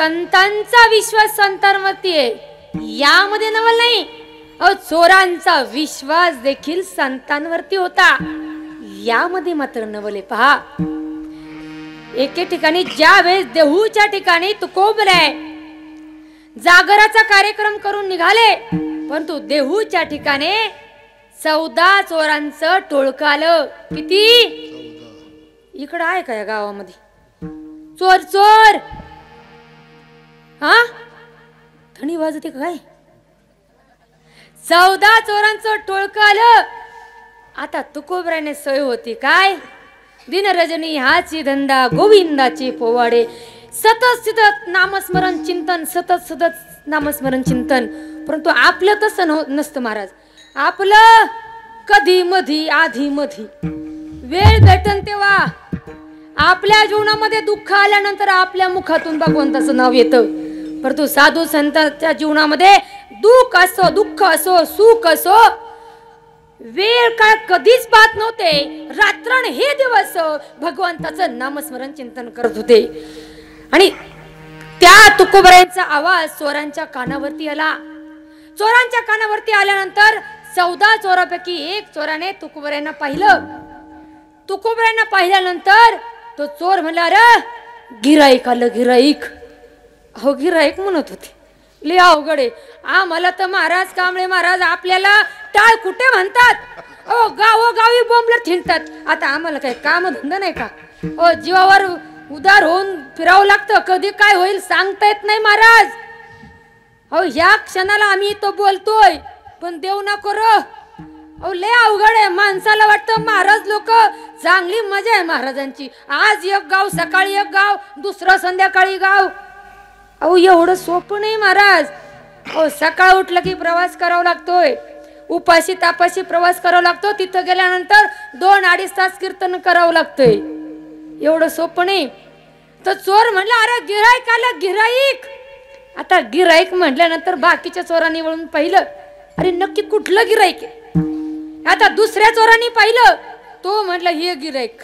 संतांचा विश्वास संतांवरती आहे यामध्ये नवल नाही, चोरांचा विश्वास देखील संतांवरती होता यामध्ये मात्र नवले. पहा, एके ठिकाणी ज्या वेळेस देहूच्या ठिकाणी तुकोबराय जागराचा कार्यक्रम करून निघाले, परंतु देहूच्या ठिकाणी 14 चोरांचं टोळकं आलं. किती? इकडं आहे का या गावामध्ये चोर चोर? हा, थंडी वाजते काय? 14 चोरांचं टोळकं आलं. आता तुकोबराने सोय होती काय? दिन रजनी हाची धंदा गोविंदाचे पोवाडे, सतत सतत नामस्मरण चिंतन, सतत सतत नामस्मरण चिंतन. परंतु आपलं तसं नसतं महाराज. आपलं कधी मधी आधी मधी वेळ भेटन तेव्हा. आपल्या जीवनामध्ये दुःख आल्यानंतर आपल्या मुखातून भगवंताचं नाव येतं. परंतु साधू संतांच्या जीवनामध्ये दुःख असो सुख असो वेळ काळ कधीच पाहत नव्हते. रात्रन हे दिवस भगवंताचं नामस्मरण चिंतन करत होते. आणि त्या तुकोबरायांचा आवाज चोरांच्या कानावरती आला. चोरांच्या कानावरती आल्यानंतर 14 चोरापैकी एक चोराने तुकोबरायांना पाहिलं. तुकोबरायांना पाहिल्यानंतर तो चोर म्हणला, अरे गिराईक आलं गिराईक. हो गिराईक म्हणत होते. लय अवघड आहे आम्हाला तर महाराज कांबळे महाराज आपल्याला टाळ कुठे म्हणतात. गावोगावी बोंबलं थिंडतात. आता आम्हाला काय काम धंदा नाही का? जीवावर उदार होऊन फिरावं लागतं. कधी काय होईल सांगता येत नाही महाराज. ह्या क्षणाला आम्ही तो बोलतोय पण देव ना करो. लय अवघड आहे. माणसाला वाटतं महाराज लोक चांगली मजा आहे महाराजांची. आज एक गाव सकाळी एक गाव दुसरं संध्याकाळी गाव. एवढं सोपं नाही महाराज. सकाळ उठलं की प्रवास करावा लागतोय. उपाशी तापाशी प्रवास करावा लागतो. तिथं गेल्यानंतर 2-2.5 तास कीर्तन करावं लागतंय. एवढं सोपं नाही. तर चोर म्हणला, अरे गिराईक आलं गिराईक. आता गिराईक म्हटल्यानंतर बाकीच्या चोरांनी वळून पाहिलं, अरे नक्की कुठलं गिराईक आहे. आता दुसऱ्या चोरांनी पाहिलं. तो म्हटलं हे गिराईक.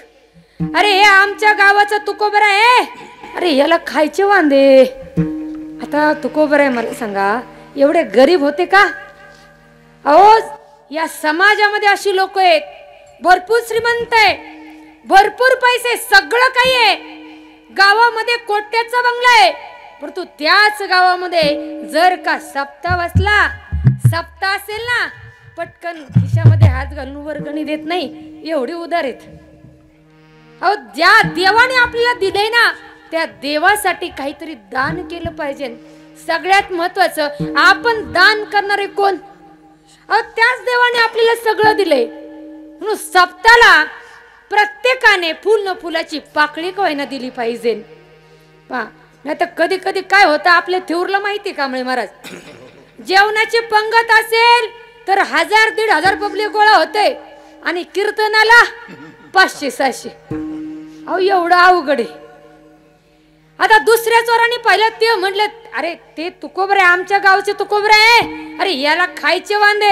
अरे हे आमच्या गावाचं तुकोबरा आहे. अरे याला खायचे वांदे. आता तुकोबराय मला सांगा एवढे गरीब होते का? या समाजामध्ये अशी लोक आहेत. भरपूर श्रीमंत आहे, भरपूर पैसे, सगळं काही आहे. गावामध्ये कोट्याचा बंगला आहे. परंतु त्याच गावामध्ये जर का सप्ताह बसला, सप्ताह असेल ना, पटकन खिशामध्ये हात घालून वर्गणी देत नाही. एवढी उदार आहेत. ज्या देवाने आपल्याला दिले ना त्या देवासाठी काहीतरी दान केलं पाहिजे. सगळ्यात महत्वाचं आपण दान करणारे कोण? त्याच देवाने आपल्याला सगळं दिलंय. म्हणून सप्ताहाला प्रत्येकाने फुल न फुलाची पाकळी कवायना दिली पाहिजे. नाही तर कधी कधी काय होतं आपल्या थेऊरला माहिती का महाराज, जेवणाची पंगत असेल तर 1000-1500 पब्लिक गोळा होते आणि कीर्तनाला 500-600. एवढं अवघड आहे. आता दुसऱ्या चोरांनी पाहिलं. ते म्हटलं, अरे ते तुकोबरे आमच्या गावचे तुकोबरे आहे. अरे याला खायचे वांदे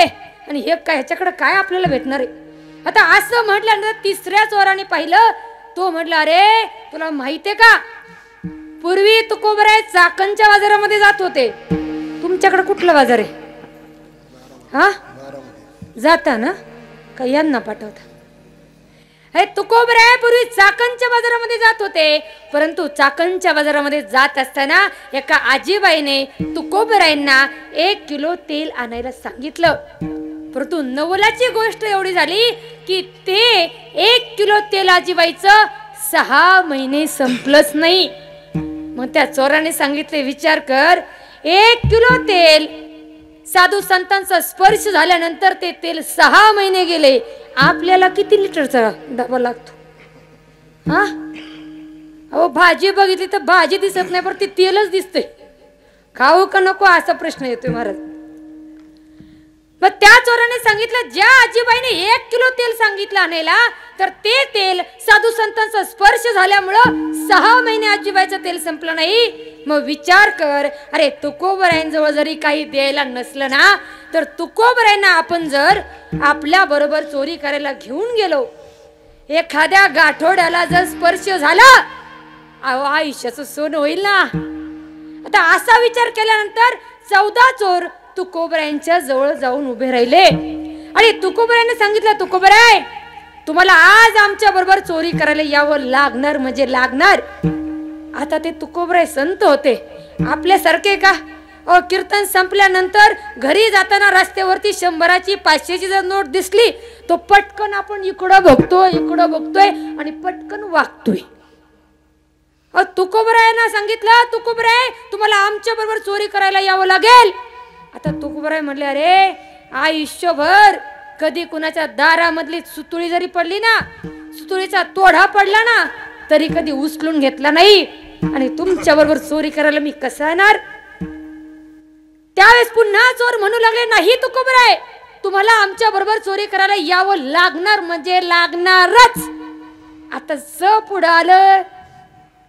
आणि हे काय ह्याच्याकडे काय आपल्याला भेटणार आहे. आता असं म्हटल्यानंतर तिसऱ्या चोराने पाहिलं. तो म्हटला, अरे तुला माहितीये का पूर्वी तुकोबरे चाकणच्या बाजारामध्ये जात होते. तुमच्याकडे कुठला बाजार आहे? हा जाता ना का यांना पाठवता? हे तुकोबरे पूर्वी चाकणच्या बाजारामध्ये जात होते. परंतु चाकणच्या बाजारामध्ये जात असताना एका आजीबाईने तुकोबरायांना 1 किलो तेल आणायला सांगितलं. परंतु नवलाची गोष्ट एवढी झाली की ते 1 किलो तेल आजीबाईचं 6 महिने संपलंच नाही. मग त्या चोराने सांगितले, विचार कर 1 किलो तेल साधू संतांचा स्पर्श झाल्यानंतर ते तेल 6 महिने गेले. आपल्याला किती लिटरचा डबा लागतो? भाजी बघितली तर भाजी दिसत नाही, पण ती तेलच दिसते. खाऊ का नको असा प्रश्न येतोय महाराज. मग त्या चोराने सांगितलं, ज्या आजीबाईने 1 किलो तेल सांगितलं आणायला, तर ते तेल साधू संतांचा स्पर्श झाल्यामुळं 6 महिने आजीबाईचं तेल संपलं नाही. मग विचार कर, अरे तुकोबरायांजवळ जरी काही द्यायला नसलं ना, तर तुकोबरायांना आपण जर आपल्या बरोबर चोरी करायला घेऊन गेलो, एखाद्या गाठोड्याला जर स्पर्श झाला, आयुष्याचं सोनं होईल ना. आता असा विचार केल्यानंतर 14 चोर तुकोबरायांच्या जवळ जाऊन उभे राहिले आणि तुकोबरायाने सांगितलं, तुकोबराय तुम्हाला आज आमच्या बरोबर चोरी करायला यावं लागणार म्हणजे लागणार. आता ते तुकोबराय संत होते, आपल्यासारखे का? कीर्तन संपल्यानंतर घरी जाताना रस्त्यावरती 100ची 500ची जर नोट दिसली तो पटकन आपण इकडं बघतोय आणि पटकन वागतोय. तुकोबरायांना सांगितलं, तुकोबराय तुम्हाला आमच्या बरोबर चोरी करायला यावं लागेल. आता तुकोबराय म्हणले, अरे आयुष्यभर कधी कुणाच्या दारामधली सुतुळी जरी पडली ना, सुतुळीचा तोडा पडला ना, तरी कधी उचलून घेतला नाही आणि तुमच्या बरोबर चोरी करायला मी कसं येणार? त्यावेळेस पुन्हा चोर म्हणू लागले, नाही तुकोबराय तुम्हाला आमच्या बरोबर चोरी करायला यावं लागणार म्हणजे लागणारच. आता पुढं आलं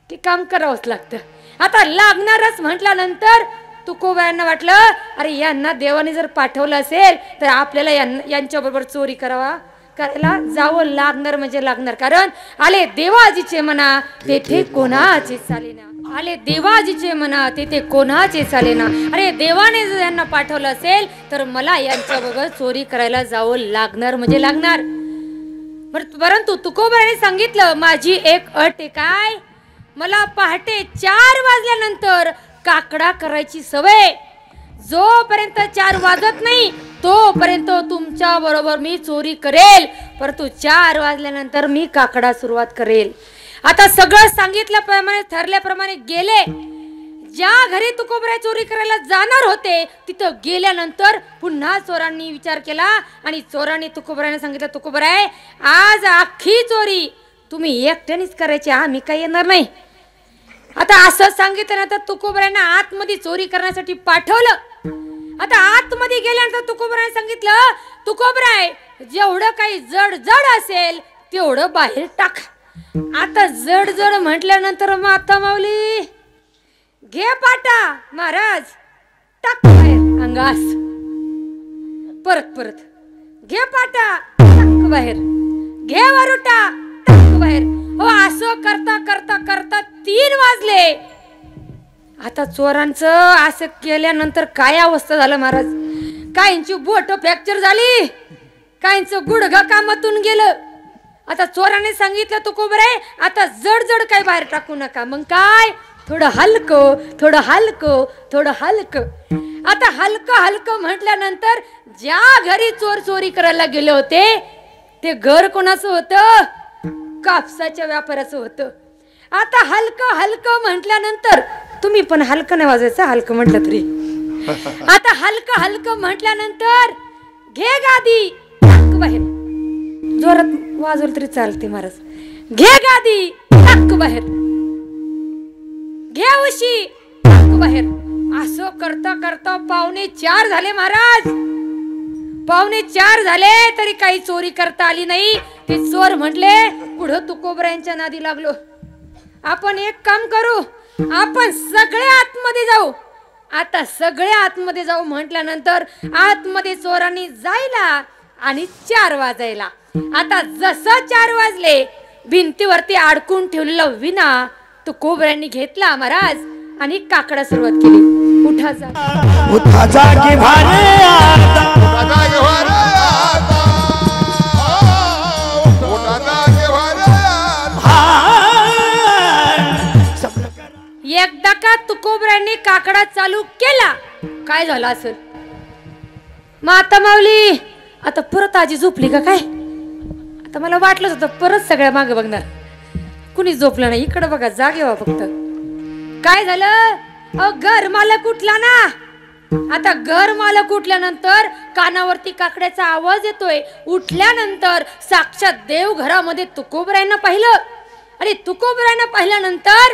की काम करावंच लागतं. आता लागणारच म्हटल्यानंतर तुकोबरायांना वाटलं, अरे यांना देवाने जर पाठवलं असेल तर आपल्याला यांच्या बरोबर चोरी करायला जावं लागणार म्हणजे लागणार. कारण आले देवाजीचे म्हणा तेथे कोणाचे चालेना, आले देवाजीचे म्हणा तेथे कोणाचे चालेना. अरे देवाने जर यांना पाठवलं असेल तर मला यांच्या बरोबर चोरी करायला जावं लागणार म्हणजे लागणार. परंतु तुकोबराने सांगितलं, माझी एक अट आहे. काय? मला पहाटे 4 वाजल्यानंतर काकडा करायची सवय. जोपर्यंत 4 वाजत नाही तोपर्यंत तुमच्या बरोबर मी चोरी करेल, परंतु 4 वाजल्यानंतर मी काकडा सुरुवात करेल. आता सगळं सांगितल्याप्रमाणे ठरल्याप्रमाणे गेले. ज्या घरी तुकोबराय चोरी करायला जाणार होते तिथं गेल्यानंतर पुन्हा चोरांनी विचार केला आणि चोरांनी तुकोबरायने सांगितलं, तुकोबराय आज अख्खी चोरी तुम्ही एकट्यानेच करायची, आम्ही काही येणार नाही. आता असं सांगितल्यानंतर तुकोबरायांना आतमध्ये चोरी करण्यासाठी पाठवलं. आता आतमध्ये गेल्यानंतर तुकोबरायाने सांगितलं, तुकोबराय जेवढं काही जड असेल तेवढं बाहेर टाक. आता जड म्हटल्यानंतर माता माऊली घे पाटा महाराज टाक बाहेर अंगास, परत घे पाटा टाक बाहेर, घे वरुटा टाक बाहेर. हो असं करता 3 वाजले. आता चोरांचं असं केल्यानंतर काय अवस्था झालं महाराज? काहींची बोट फ्रॅक्चर झाली, काहींचं गुडघा कामातून गेलं. आता चोराने सांगितलं, तुकोबराय आता जड काय बाहेर टाकू नका. मग काय? थोडं हलकं. आता हलकं म्हटल्यानंतर ज्या घरी चोर चोरी करायला गेले होते ते घर कोणाचं होतं? कापसाच्या व्यापाराचं होतं. आता हलकं म्हटल्यानंतर तुम्ही पण हलकं नाही वाजायचं, हलकं म्हटलं तरी. आता हलकं म्हटल्यानंतर घे गादी टाक बाहेर, जोरात वाजवलं तरी चालते महाराज. घे गादी टाक बाहेर, घे उशी टाक बाहेर. असं करता 4:15 झाले महाराज. 4:15 झाले तरी काही चोरी करता आली नाही. ते चोर म्हटले, पुढं तुकोबरायांच्या नादी लागलो. आपण एक काम करू, आपण सगळे आतमध्ये जाऊ. आता सगळे आतमध्ये जाऊ म्हटल्यानंतर आतमध्ये चोरांनी जायला आणि 4 वाजायला. आता जसं 4 वाजले भिंतीवरती अडकून ठेवलेला विना तुकोबरायांनी घेतला महाराज आणि काकडा सुरुवात केली. उठा जागे भारे एकदा का तुकोबरायांनी काकडा चालू केला. काय झालं असेल? माता माऊली आता परत आजी झोपली का काय? आता मला वाटलंच होतं परत सगळ्या मागे बघणार, कुणी झोपलं नाही. इकडे बघा, जागे व्हा फक्त. काय झालं? घर मालक उठला ना. आता घर मालक उठल्यानंतर कानावरती काकड्याचा आवाज येतोय. उठल्यानंतर साक्षात देव घरामध्ये तुकोबरायांना पाहिलं आणि तुकोबरायांना पाहिल्यानंतर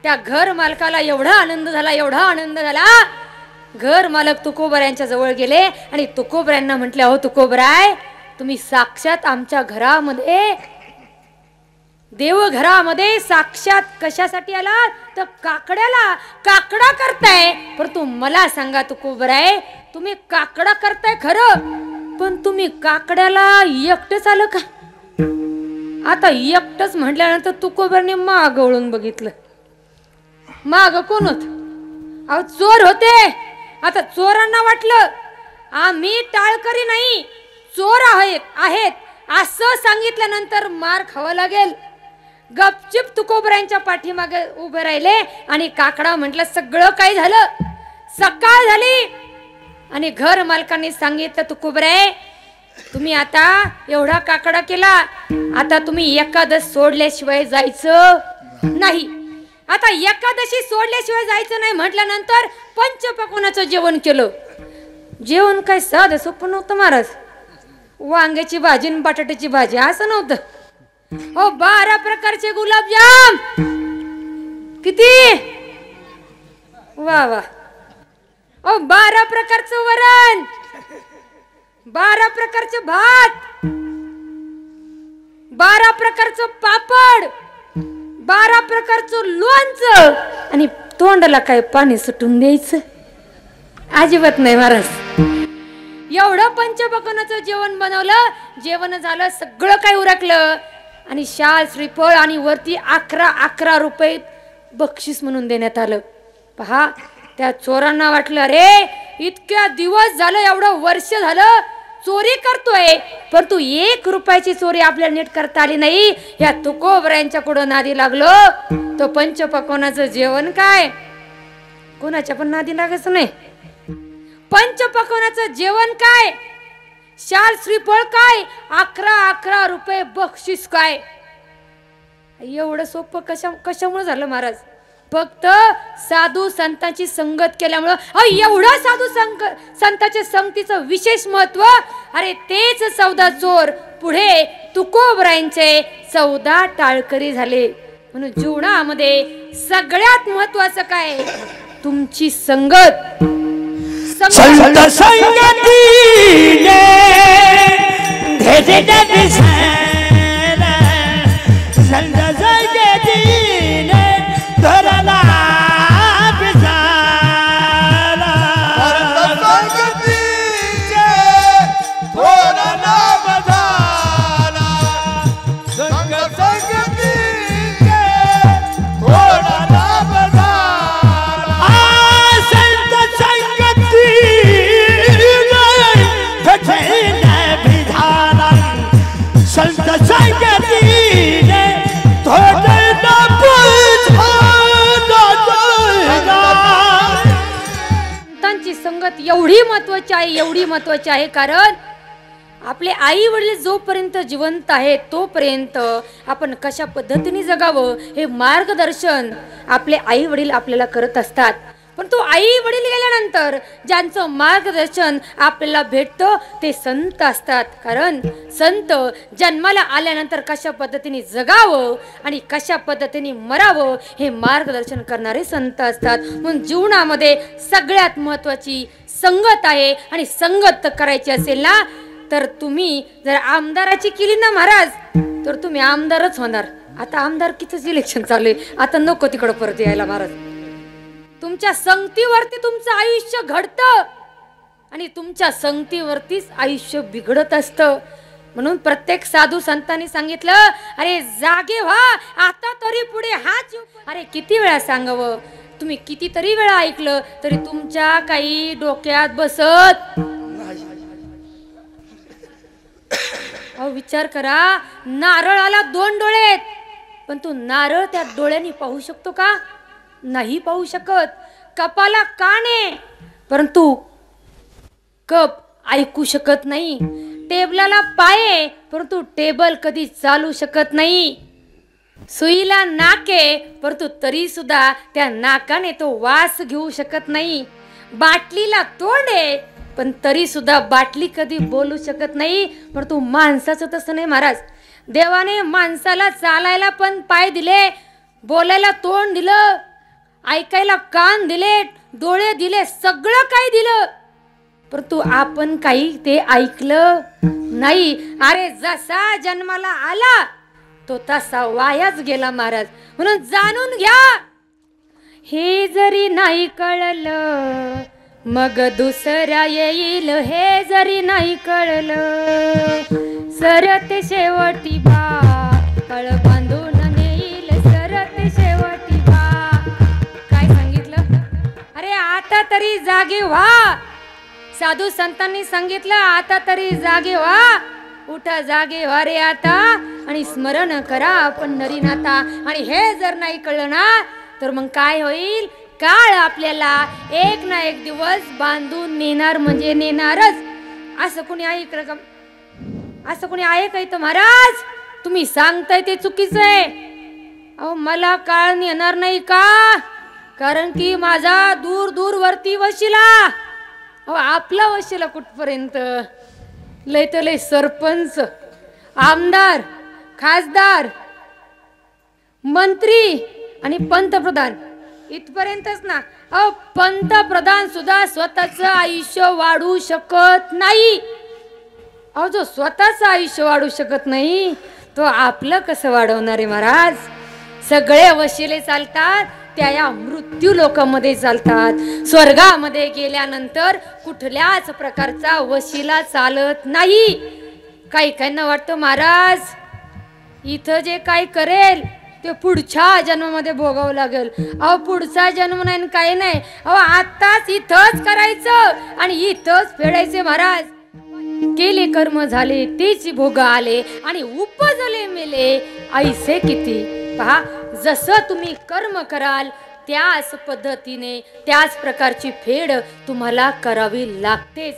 त्या घर मालकाला एवढा आनंद झाला. घर मालक तुकोबरायांच्या जवळ गेले आणि तुकोबरायांना म्हटले, अहो तुकोबराय तुम्ही साक्षात आमच्या घरामध्ये, देव घरामध्ये साक्षात कशासाठी आला? तर काकडा करताय. परंतु मला सांगा तुकोबराय, तुम्ही काकडा करताय खरं, पण तुम्ही काकड्याला एकटंच आलं का? आता एकटंच म्हटल्यानंतर तुकोबराने माग वळून बघितलं. माग कोण होत? अहो चोर होते, आता चोरांना वाटलं आम्ही टाळकरी नाही चोर आहेत असं सांगितल्यानंतर मार खावा लागेल. गपचिप तुकोबरायांच्या पाठीमागे उभे राहिले आणि काकडा म्हटलं सगळं काय झालं. सकाळ झाली आणि घर मालकांनी सांगितलं तुकोबराय तुम्ही आता एवढा काकडा केला, आता तुम्ही एकादश सोडल्याशिवाय जायचं नाही. आता एकादशी सोडल्याशिवाय जायचं नाही म्हटल्यानंतर पंचपक्वान्नाचं जेवण केलं. जेवण काय साधं सोपं नव्हतं महाराज. वांग्याची भाजी आणि बटाट्याची भाजी असं नव्हतं. हो 12 प्रकारचे गुलाबजाम, किती वा वा. ओ 12 प्रकारचं वरण, 12 प्रकारचे भात, 12 प्रकारचं पापड, 12 प्रकारचं लोणचं आणि तोंडाला काय पाणी सुटून द्यायचं अजिबात नाही महाराज. एवढं पंचपक्वान्नाचं जेवण बनवलं. जेवण झालं, सगळं काय उरकलं आणि शाल श्रीफळ आणि वरती 11 रुपये बक्षीस म्हणून देण्यात आलं. पहा त्या चोरांना वाटलं अरे इतक्या दिवस झालं, एवढं वर्ष झालं चोरी करतोय, परंतु 1 रुपयाची चोरी आपल्याला नीट करता आली नाही. या तुकोबरायांच्या पुढं नादी लागलो. तो पंचपक्वान्नाचं जेवण काय कोणाच्या पण नादी लागायचं नाही. पंचपक्वान्नाचं जेवण काय, शाल श्रीफळ काय, 11 रुपये बक्षीस काय. एवढं सोपं कशामुळे झालं महाराज. फक्त साधू संतांची संगत केल्यामुळं. एवढं साधू संतांच्या संगतीचं विशेष महत्व. अरे तेच 14 चोर पुढे तुकोबरायांचे 14 टाळकरी झाले. म्हणून जीवनामध्ये सगळ्यात महत्वाचं काय, तुमची संगत. संत संगतीने भेटत दिसायला, संत संगतीने धरला पिसाला, संगतीचे धरला बजाला, संग संगतीचे धरला बजाला. संत संगती संत संगतीने संतांची संगत एवढी महत्वाची आहे कारण आपले आई वडील जोपर्यंत जिवंत आहेत तोपर्यंत आपण कशा पद्धतीने जगावं हे मार्गदर्शन आपले आई वडील आपल्याला करत असतात. पण तो आई वडील गेल्यानंतर ज्यांचं मार्गदर्शन आपल्याला भेटतं ते संत असतात. कारण संत जन्माला आल्यानंतर कशा पद्धतीने जगावं आणि कशा पद्धतीने मरावं हे मार्गदर्शन करणारे संत असतात. म्हणून जीवनामध्ये सगळ्यात महत्वाची संगत आहे. आणि संगत करायची असेल ना तर तुम्ही जर आमदाराची केली ना महाराज तर तुम्ही आमदारच होणार. आता आमदारकीचंच इलेक्शन चालू आहे, आता नको तिकडं परत यायला महाराज. तुमच्या संगतीवरती तुमचं आयुष्य घडतं आणि तुमच्या संगतीवरतीच आयुष्य बिघडत असतं. म्हणून प्रत्येक साधू संतांनी सांगितलं अरे जागे व्हा, आता तरी पुढे हाच. अरे किती वेळा सांगावं, तुम्ही कितीतरी वेळा ऐकलं तरी तुमच्या काही डोक्यात बसत. अहो विचार करा, नारळाला 2 डोळे आहेत पण तू नारळ त्या डोळ्यांनी पाहू शकतो का? नाही पाहू शकत. कपाला कान आहे परंतु कप ऐकू शकत नाही. टेबलाला पाय आहे परंतु टेबल कधी चालू शकत नाही. सुईला नाक आहे परंतु तरी सुद्धा त्या नाकाने तो वास घेऊ शकत नाही. बाटलीला तोंड आहे पण तरी सुद्धा बाटली कधी बोलू शकत नाही. परंतु माणसाचं तसं नाही महाराज. देवाने माणसाला चालायला पण पाय दिले, बोलायला तोंड दिलं, ऐकायला कान दिले, डोळे दिले, सगळं काही दिलं परंतु आपण काही ते ऐकलं नाही. अरे जसा जन्माला आला तो तसा वायाच गेला महाराज. म्हणून जाणून घ्या, हे जरी नाही कळलं मग दुसरा येईल. हे जरी नाही कळलं सरते शेवटी बा, कळ बांधून नेईल सरते शेवटी बा. काय सांगितलं? अरे तरी जागे व्हा. साधू संतांनी सांगितलं आता तरी जागे व्हा. उठा जागे व्हा रे आता आणि स्मरण करा आपण नरीनाथा. आणि हे जर नाही कळलं ना तर मग काय होईल, काळ आपल्याला एक ना एक दिवस बांधून नेणार म्हणजे नेणारच. असं कोणी ऐकलं का? असं कोणी आहे का इथं? महाराज तुम्ही सांगताय ते चुकीचं आहे. अहो मला काळ नेणार नाही का? कारण की माझा दूर दूर वरती वशिला. अहो आपला वशिला कुठपर्यंत? लय तर लय सरपंच, आमदार, खासदार, मंत्री आणि पंतप्रधान इथपर्यंतच ना. अहो पंतप्रधान सुद्धा स्वतःच आयुष्य वाढू शकत नाही. अहो जो स्वतःच आयुष्य वाढू शकत नाही तो आपलं कसं वाढवणार आहे महाराज? सगळे वशिले चालतात त्या या मृत्यू लोकांमध्ये चालतात. स्वर्गामध्ये गेल्यानंतर कुठल्याच प्रकारचा वशिला चालत नाही. काही काहींना वाटतं महाराज इथं जे काय करेल ते पुढच्या जन्मामध्ये भोगावं लागेल. अहो पुढचा जन्म नाही काही नाही. अहो आताच इथंच करायचं आणि इथंच फेडायचे महाराज. केले कर्म झाले तेच भोग आले आणि उपजले मेले ऐसे किती. पहा जसं तुम्ही कर्म कराल त्याच पद्धतीने त्याच प्रकारची फेड तुम्हाला करावी लागतेच.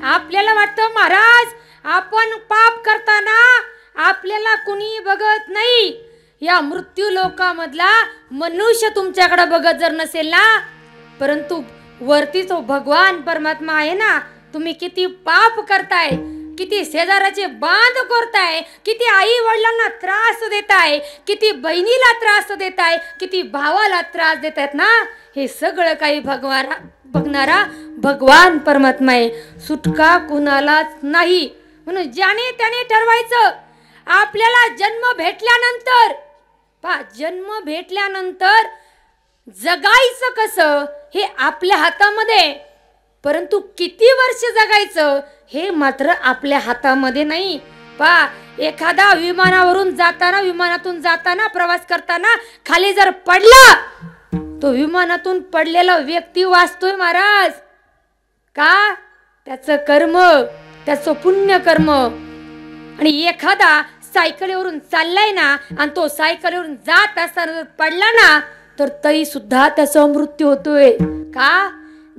आपल्याला वाटतं महाराज आपण पाप करताना आपल्याला कुणी बघत नाही. या मृत्यू लोकामधला मनुष्य तुमच्याकडे बघत जर नसेल ना, परंतु वरती तो भगवान परमात्मा आहे ना. तुम्ही किती पाप करताय, किती शेजाराचे बांध करताय, किती आई वडिलांना त्रास देताय, किती बहिणीला त्रास देताय, किती भावाला त्रास देतायत ना, हे सगळं काही बघणारा भगवान परमात्मा आहे. सुटका कुणालाच नाही. म्हणून ज्याने त्याने ठरवायचं आपल्याला जन्म भेटल्यानंतर. जन्म भेटल्यानंतर जगायचं कसं हे आपल्या हातामध्ये, परंतु किती वर्ष जगायचं हे मात्र आपल्या हातामध्ये नाही. एखादा विमानातून जाताना प्रवास करताना खाली जर पडला तो विमानातून पडलेला व्यक्ती वाचतोय महाराज का? त्याचं कर्म, त्याचं पुण्य कर्म. आणि एखादा सायकलीवरून चाललाय ना आणि तो सायकलीवरून जात असताना पडला ना तर तरी सुद्धा त्याचा मृत्यू होतोय का?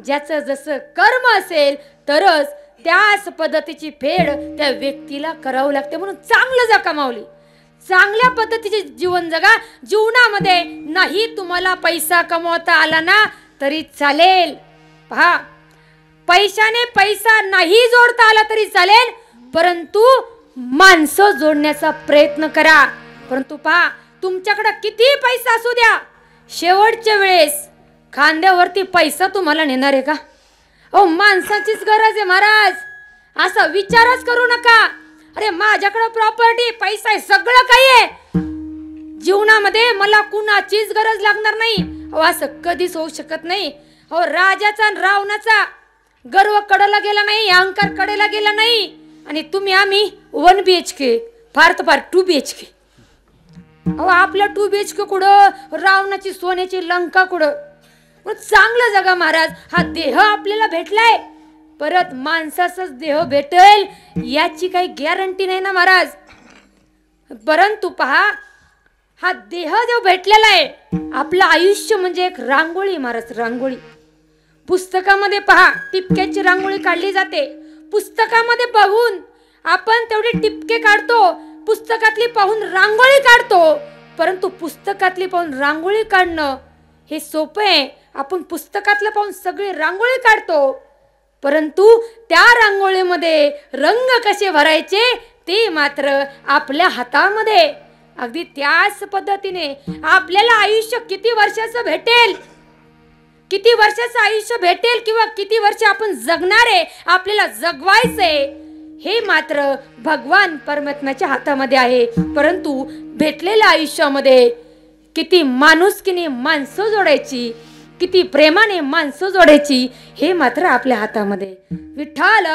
ज्याचं जसं कर्म असेल तरच त्याच पद्धतीची फेड त्या व्यक्तीला करावं लागते. म्हणून चांगलं जगा माऊली, चांगल्या पद्धतीचे जीवन जगा. जीवनामध्ये नाही तुम्हाला पैसा कमवता आला ना तरी चालेल. पहा पैशाने पैसा नाही जोडता आला तरी चालेल, परंतु माणसं जोडण्याचा प्रयत्न करा. परंतु पहा तुमच्याकडे किती पैसा असू द्या, शेवटच्या वेळेस खांद्यावरती पैसा तुम्हाला नेणार आहे का? अहो माणसाचीच गरज आहे महाराज. असा विचारच करू नका अरे माझ्याकडे प्रॉपर्टी पैसा आहे सगळं काही आहे, जीवनामध्ये मला कुणाचीच गरज लागणार नाही. अहो असं कधीच होऊ शकत नाही. अहो राजाचा आणि रावणाचा गर्व कडेला गेला नाही, अहंकार कडेला गेला नाही. आणि तुम्ही आम्ही 1 BHK फार तर फार 2 BHK. अहो आपल्या 2 BHK कुठं, रावणाची सोन्याची लंका कुठं. चांगलं जगा महाराज. हा देह आपल्याला भेटलाय, परत माणसाचाच देह भेटेल याची काही गॅरंटी नाही ना महाराज. परंतु पहा हा देह जो भेटलेला आहे, आपलं आयुष्य म्हणजे एक रांगोळी महाराज. रांगोळी पुस्तकामध्ये पहा टिपक्याची रांगोळी काढली जाते. पुस्तकामध्ये पाहून आपण तेवढे टिपके काढतो, पुस्तकातली पाहून रांगोळी काढतो. परंतु पुस्तकातली पाहून रांगोळी काढणं हे सोपं आहे. आपण पुस्तकातलं पाहून सगळी रांगोळी काढतो, परंतु त्या रांगोळीमध्ये रंग कसे भरायचे ते मात्र आपल्या हातामध्ये. अगदी त्याच पद्धतीने आपल्याला आयुष्य किती वर्षाचं भेटेल, किती वर्षाचं आयुष्य भेटेल किंवा किती वर्ष आपण जगणार आहे, आपल्याला जगवायचंय हे मात्र भगवान परमात्म्याच्या हातामध्ये आहे. परंतु भेटलेल्या आयुष्यामध्ये किती माणुसकीने माणसं जोडायची, किती प्रेमाने माणसं जोडायची हे मात्र आपल्या हातामध्ये. विठ्ठल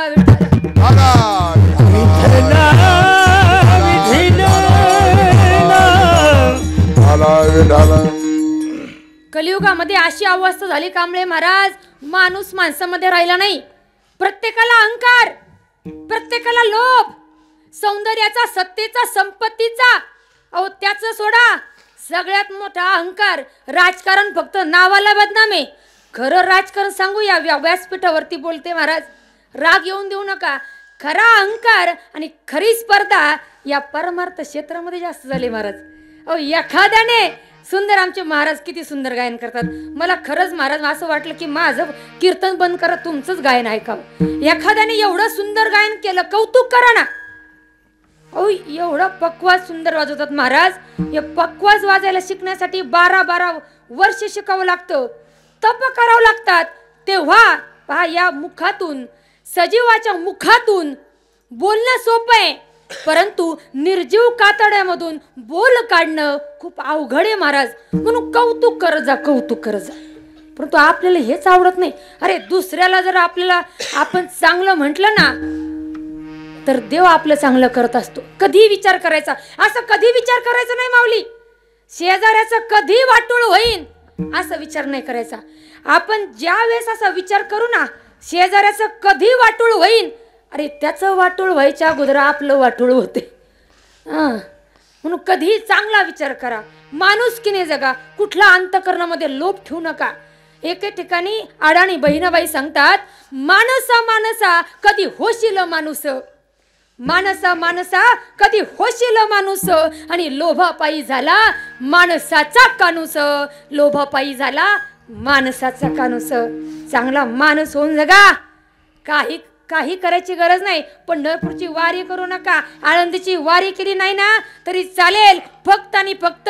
कलियुगामध्ये अशी अवस्था झाली कांबळे महाराज, माणूस माणसामध्ये राहिला नाही. प्रत्येकाला अहंकार, प्रत्येकाला लोभ, सौंदर्याचा, सत्तेचा, संपत्तीचा. अहो त्याचं सोडा, सगळ्यात मोठा अहंकार. राजकारण फक्त नावाला बदनामे. खरं राजकारण सांगूया, व्यासपीठावरती बोलते महाराज, राग येऊन देऊ नका. खरा अहंकार आणि खरी स्पर्धा या परमार्थ क्षेत्रामध्ये जास्त झाली महाराज. अहो एखाद्याने सुंदर, आमचे महाराज किती सुंदर गायन करतात. मला खरंच महाराज असं वाटलं की माझं कीर्तन बंद करा, तुमचंच गायन ऐकावं. एखाद्याने एवढं सुंदर गायन केलं, कौतुक करा ना. अहो एवढा पक्वास सुंदर वाजवतात महाराज. हे पक्वास वाजायला शिकण्यासाठी 12 वर्ष शिकावं लागतं, तप करावं लागतात. तेव्हा पहा, या मुखातून, सजीवाच्या मुखातून बोलणं सोपं आहे, परंतु निर्जीव कातड्यामधून बोल काढणं खूप अवघड आहे महाराज. म्हणून कौतुक करत जा, कौतुक करत जा. परंतु आपल्याला हेच आवडत नाही. अरे दुसऱ्याला जर आपल्याला आपण चांगलं म्हटलं ना, तर देव आपलं चांगलं करत असतो. कधी विचार करायचा, असं कधी विचार करायचा नाही माऊली. शेजाऱ्याचं कधी वाटोळ होईन असं विचार नाही करायचा. आपण ज्या वेळेस असा विचार करू ना, शेजाऱ्याचं कधी वाटोळ होईन, अरे त्याचं वाटोळ व्हायच्या अगोदर आपलं वाटोळ होते. म्हणून कधी चांगला विचार करा, माणुसकीने जगा, कुठला अंतकरणामध्ये लोभ ठेवू नका. एके ठिकाणी अडाणी बहिणाबाई सांगतात, माणसा माणसा कधी होशील माणूस, माणसा माणसा कधी होशील माणूस, आणि लोभापायी झाला माणसाचा कानूस, लोभापायी झाला माणसाचा कानूस. चांगला माणूस होऊन जगा. काही करायची गरज नाही. पंढरपूरची वारी करू नका, आळंदीची वारी केली नाही ना तरी चालेल. फक्त आणि फक्त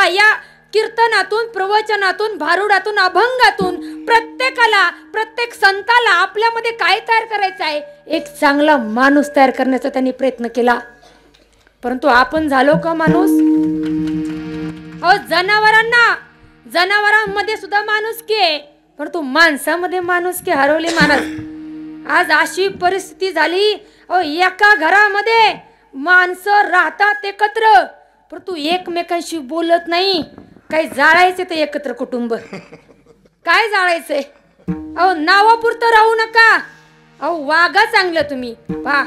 या कीर्तनातून, प्रवचनातून, भारुडातून, अभंगातून प्रत्येकाला, प्रत्येक संताला आपल्यामध्ये काय तयार करायचं आहे, एक चांगला माणूस तयार करण्याचा त्यांनी प्रयत्न केला. परंतु आपण झालो का माणूस? अहो जनावरांमध्ये सुद्धा माणुसकी आहे, परंतु माणसामध्ये माणुसकी हरवली महाराज. आज अशी परिस्थिती झाली, अहो एका घरामध्ये माणसं राहतात एकत्र, परंतु एकमेकांशी बोलत नाही. काही जाळायचे ते एकत्र कुटुंब, काय जाळायचंय? अहो नावापुरतं राहू नका. अहो वागा चांगलं तुम्ही. पहा,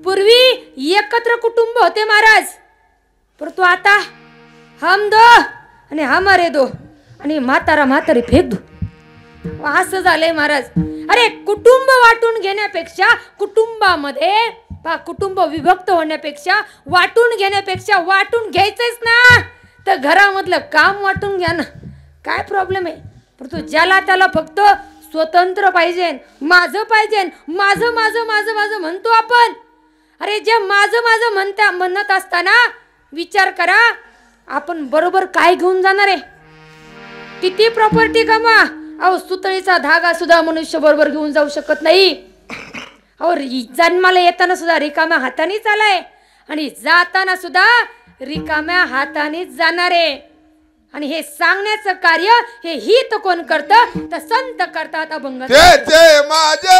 पूर्वी एकत्र कुटुंब होते महाराज, परंतु आता हम दो आणि हमारे दो, आणि म्हातारा म्हातारी फेक दो, असं झालंय महाराज. अरे कुटुंब वाटून घेण्यापेक्षा, कुटुंबामध्ये कुटुंब विभक्त होण्यापेक्षा, वाटून घेण्यापेक्षा वाटून घ्यायचंच ना, तर घरामधलं काम वाटून घ्या ना, काय प्रॉब्लेम आहे? परंतु ज्याला त्याला फक्त स्वतंत्र पाहिजे, माझं पाहिजे, माझं माझं माझं माझं म्हणतो आपण. अरे जे माझं माझं म्हणत असताना विचार करा, आपण बरोबर काय घेऊन जाणार आहे? किती प्रॉपर्टी कमा, अहो सुतळीचा धागा सुद्धा मनुष्य बरोबर घेऊन जाऊ शकत नाही. अहो जन्माला येताना सुद्धा रिकाम्या हातानेच आलाय, आणि जाताना सुद्धा रिकाम्या हातानेच जाणार आहे. आणि हे सांगण्याचं कार्य हे हित कोण करतं? तर संत करतात, अभंग. माझे